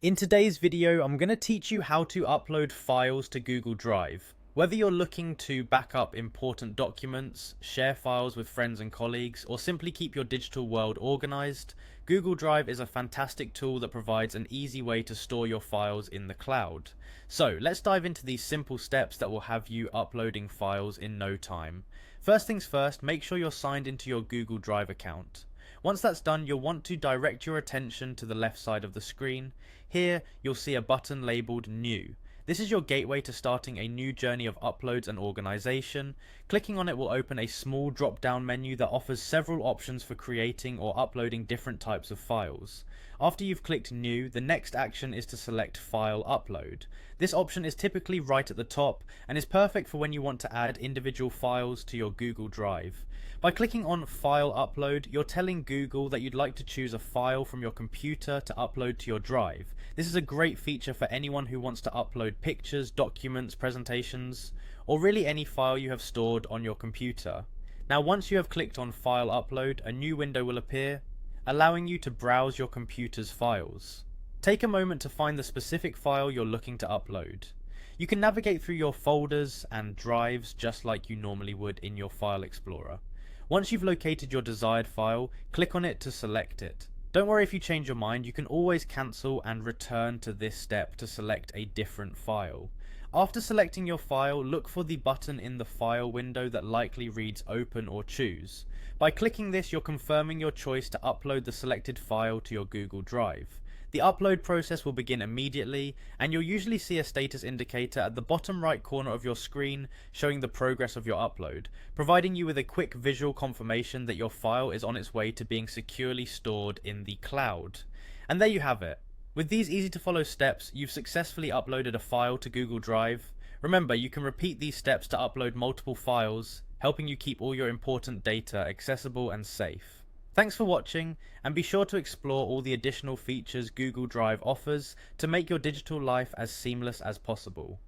In today's video, I'm going to teach you how to upload files to Google Drive. Whether you're looking to back up important documents, share files with friends and colleagues, or simply keep your digital world organized, Google Drive is a fantastic tool that provides an easy way to store your files in the cloud. So let's dive into these simple steps that will have you uploading files in no time. First things first, make sure you're signed into your Google Drive account. Once that's done, you'll want to direct your attention to the left side of the screen. Here, you'll see a button labeled New. This is your gateway to starting a new journey of uploads and organization. Clicking on it will open a small drop-down menu that offers several options for creating or uploading different types of files. After you've clicked New, the next action is to select File Upload. This option is typically right at the top and is perfect for when you want to add individual files to your Google Drive. By clicking on File Upload, you're telling Google that you'd like to choose a file from your computer to upload to your drive. This is a great feature for anyone who wants to upload pictures, documents, presentations, or really any file you have stored on your computer. Now, once you have clicked on File Upload, a new window will appear, allowing you to browse your computer's files. Take a moment to find the specific file you're looking to upload. You can navigate through your folders and drives just like you normally would in your File Explorer. Once you've located your desired file, click on it to select it. Don't worry if you change your mind, you can always cancel and return to this step to select a different file. After selecting your file, look for the button in the file window that likely reads Open or Choose. By clicking this, you're confirming your choice to upload the selected file to your Google Drive. The upload process will begin immediately, and you'll usually see a status indicator at the bottom right corner of your screen showing the progress of your upload, providing you with a quick visual confirmation that your file is on its way to being securely stored in the cloud. And there you have it. With these easy to follow steps, you've successfully uploaded a file to Google Drive. Remember, you can repeat these steps to upload multiple files, helping you keep all your important data accessible and safe. Thanks for watching, and be sure to explore all the additional features Google Drive offers to make your digital life as seamless as possible.